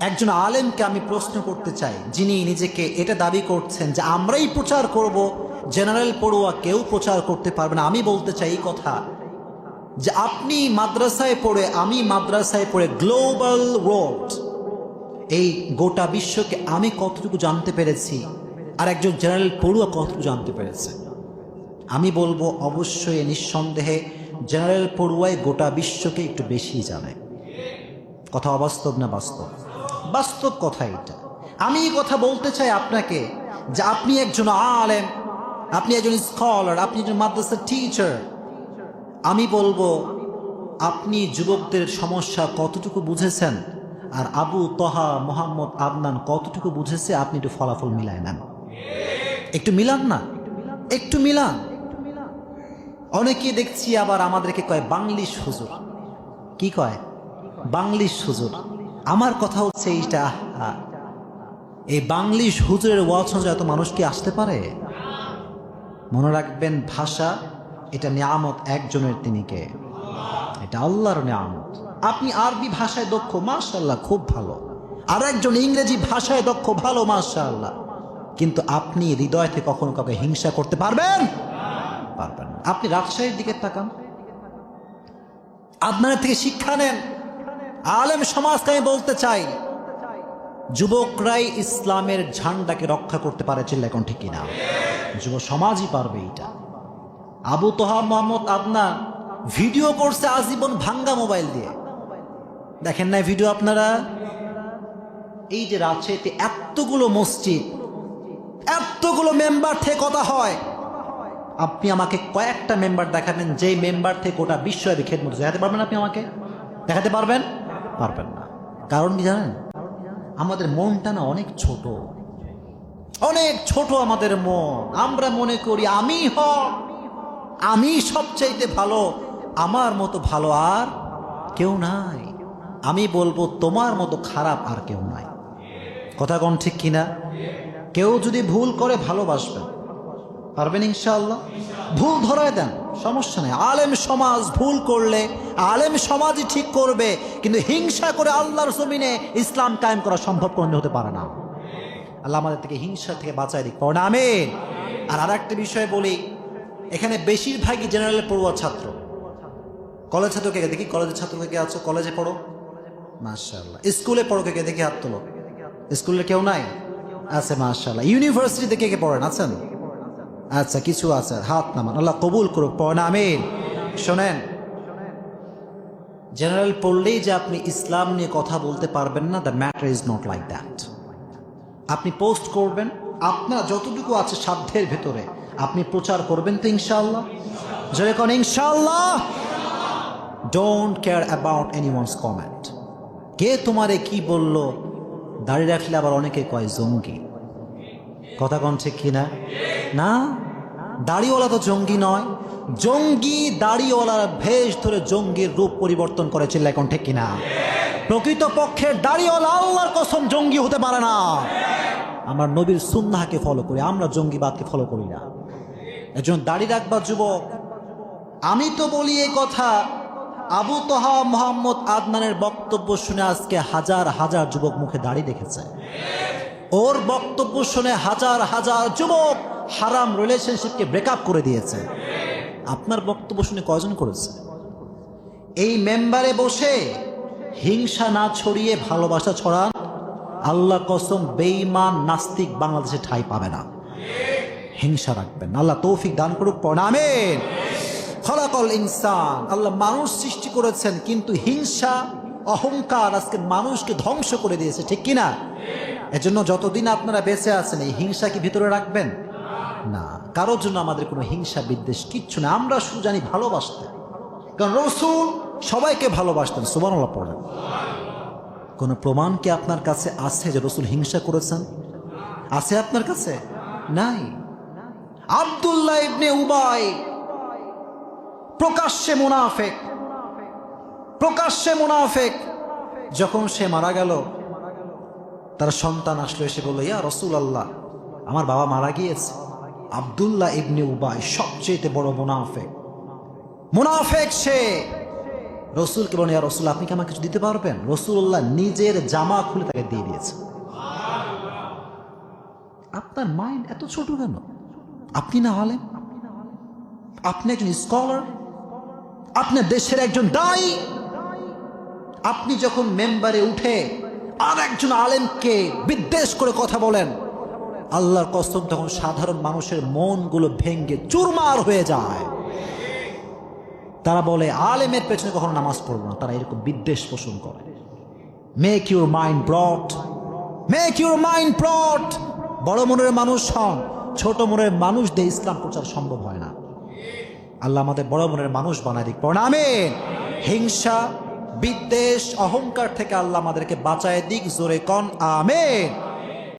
একজন আলেমকে আমি প্রশ্ন করতে চাই, যিনি নিজেকে এটা দাবি করছেন যে আমরাই প্রচার করব, জেনারেল পড়ুয়া কেউ প্রচার করতে পারবে না। আমি বলতে চাই এই কথা যে আপনি মাদ্রাসায় পড়ে, আমি মাদ্রাসায় পড়ে, গ্লোবাল ওয়ার্ল্ড, এই গোটা বিশ্বকে আমি কতটুকু জানতে পেরেছি আর একজন জেনারেল পড়ুয়া কতটুকু জানতে পেরেছে। আমি বলবো অবশ্যই নিঃসন্দেহে জেনারেল পড়ুয়ায় গোটা বিশ্বকে একটু বেশি জানে। কথা অবাস্তব না বাস্তব? বাস্তব কথা এটা। আমি এই কথা বলতে চাই আপনাকে যে আপনি একজন আলেম, আপনি একজন স্কলার, আপনি একজন মাদ্রাসার টিচার। আমি বলবো আপনি যুবকদের সমস্যা কতটুকু বুঝেছেন আর আবু তহা মোহাম্মদ আদনান কতটুকু বুঝেছে, আপনি একটু ফলাফল মিলায় নেন। একটু মিলান না, একটু মিলান। অনেকেই দেখছি আবার আমাদেরকে কয় বাংলিশ হুজুর। কি কয়? বাংলিশ হুজুর। আমার কথা হচ্ছে এইটা, এই বাংলিশ হুজুরের ওয়াজ শুনতে এত মানুষ কি আসতে পারে? মনে রাখবেন, ভাষা এটা নিয়ামত একজনের, তিনি কে? এটা আল্লাহর নিয়ামত। আপনি আরবি ভাষায় দক্ষ, মাশাআল্লাহ, খুব ভালো। আর একজন ইংরেজি ভাষায় দক্ষ, ভালো, মাশাআল্লাহ। কিন্তু আপনি হৃদয় থেকে কখনো কাউকে হিংসা করতে পারবেন? পারবেন না। আপনি রাজশাহীর দিকে তাকান, আদনানের থেকে শিক্ষা নেন। আলেম সমাজকে আমি বলতে চাই, যুবকরাই ইসলামের ঝান্ডাকে রক্ষা করতে পারে। চিল্লা এখন ঠিক কিনা? যুব সমাজই পারবে এটা। আবু তোহা মোহাম্মদ আদনান ভিডিও করছে আজীবন ভাঙ্গা মোবাইল দিয়ে। দেখেন না ভিডিও আপনারা? এই যে রাজশাহীতে এতগুলো মসজিদ, এতগুলো মেম্বার থেকে কথা হয়, আপনি আমাকে কয়েকটা মেম্বার দেখাবেন যেই মেম্বার থেকে গোটা বিশ্বব্যাপী খেদমত দেখাতে পারবেন? আপনি আমাকে দেখাতে পারবেন? পারবেন না। কারণ কি জানেন? আমাদের মনটা না অনেক ছোট, অনেক ছোট আমাদের মন। আমরা মনে করি আমি সবচাইতে ভালো, আমার মতো ভালো আর কেউ নাই। আমি বলবো তোমার মতো খারাপ আর কেউ নাই। কথা কোন ঠিক কিনা? কেউ যদি ভুল করে ভালোবাসবেন, পারবেন ইনশাআল্লাহ। ভুল ধরায় দেন, সমস্যা নেই। আলেম সমাজ ভুল করলে আলেম সমাজই ঠিক করবে, কিন্তু হিংসা করে আল্লাহর জমিনে ইসলাম কায়েম করা সম্ভব কোনো হতে পারে না। আল্লাহ আমাদের থেকে হিংসা থেকে বাঁচায় দিক, পড়ে না আমিন। আর আরেকটা বিষয় বলি, এখানে বেশিরভাগই জেনারেল পড়ুয়া ছাত্র। কলেজ ছাত্র কে দেখি? কলেজের ছাত্র কে আছো? কলেজে পড়ো, মাশাআল্লাহ। স্কুলে পড়ো কে দেখি? হাত তোলো। স্কুলে কেউ নাই? আছে, মাশাআল্লাহ। ইউনিভার্সিটিতে কে কে পড়েন? আছেন? আচ্ছা, কিছু আছে, হাত নামান। আল্লাহ কবুল করুক, পড়েন আমিন। শোনেন, জেনারেল পড়লেই যে আপনি ইসলাম নিয়ে কথা বলতে পারবেন না, the matter is not like that. আপনি পোস্ট করবেন, আপনার যতটুকু আছে সাধ্যের ভেতরে আপনি প্রচার করবেন তো ইনশাআল্লাহ। জোরে কোন ইনশাআল্লাহ। Don't care about anyone's comment. কে তোমারে কি বলল? দাড়ি রাখলে আবার অনেকে কয় জঙ্গি। কথা কোন ঠিক কিনা? না, দাড়িওয়ালা তো জঙ্গি নয়। জঙ্গি দাড়িওয়ালার ভেষ ধরে জঙ্গির রূপ পরিবর্তন করে। চিল্লা এখন ঠিক কিনা? প্রকৃত পক্ষের দাড়িওয়ালা আল্লাহর কসম জঙ্গি হতে পারে না। আমরা নবীর সুন্নাহকে ফলো করি, আমরা জঙ্গিবাদকে ফলো করি না। একজন দাড়ি রাখবা যুবক, আমি তো বলি এই কথা, আবু তোহা মোহাম্মদ আদনানের বক্তব্য শুনে আজকে হাজার হাজার যুবক মুখে দাড়ি দেখেছে। ওর বক্তব্য শুনে হাজার হাজার যুবক হারাম রিলেশনশিপকে ব্রেকআপ করে দিয়েছে। আপনার বক্তব্য শুনে কয়জন করেছে? এই মেম্বারে বসে হিংসা না ছড়িয়ে ভালোবাসা ছড়ান। আল্লাহ কসম, বেঈমান নাস্তিক বাংলাদেশে ঠাঁই পাবে না। হিংসা রাখবেন। আল্লাহ তৌফিক দান করুক, পড়েন আমিন। খলাকল ইনসান, আল্লাহ মানুষ সৃষ্টি করেছেন, কিন্তু হিংসা অহংকার আজকে মানুষকে ধ্বংস করে দিয়েছে, ঠিক কিনা? এজন্য যতদিন আপনারা বেঁচে আছেন এই হিংসা কি ভিতরে রাখবেন না। কারোর জন্য আমাদের কোনো হিংসা বিদ্বেষ কিচ্ছু না। আমরা শুধু জানি ভালোবাসতে, কারণ রাসূল সবাইকে ভালোবাসতেন। সুবহানাল্লাহ পড়েন। কোনো প্রমাণ কি আপনার কাছে আছে যে রাসূল হিংসা করেছেন? আছে আপনার কাছে? নাই। আব্দুল্লাহ ইবনে উবাই প্রকাশ্যে মুনাফিক, প্রকাশ্যে মুনাফিক। যখন সে মারা গেল, তার সন্তান আসলো, এসে বলল, ইয়া রাসূলুল্লাহ, আমার বাবা মারা গিয়েছে। আব্দুল্লাহ ইবনে উবাই সবচেয়ে বড় মুনাফিক। মুনাফিক সে রসুলকে বলেন, ইয়া রসুল আপনি কি আমাকে কিছু দিতে পারবেন? রসুল্লাহ নিজের জামা খুলে তাকে দিয়ে দিয়েছে। আপনার মাইন্ড এত ছোট কেন? আপনি না হলেন, আপনি একজন স্কলার, আপনার দেশের একজন দায়ী, আপনি যখন মেম্বারে উঠে আর একজন আলেমকে বিদ্বেষ করে কথা বলেন, আল্লাহর কসম তখন সাধারণ মানুষের মনগুলো ভেঙ্গে চুরমার হয়ে যায়। তারা বলে আলেমের পেছনে কখনো নামাজ পড়বো না, তারা এরকম বিদ্বেষ পোষণ করে। Make your mind broad, make your mind broad. বড় মনের মানুষ হন, ছোট মনের মানুষ দিয়ে ইসলাম প্রচার সম্ভব হয় না। আল্লাহ আমাদের বড় মনের মানুষ বানায় দিক, পড়েন আমিন। হিংসা, বিদ্বেষ, অহংকার থেকে আল্লাহ আমাদেরকে বাঁচায় দিক, জোরে কন আমিন।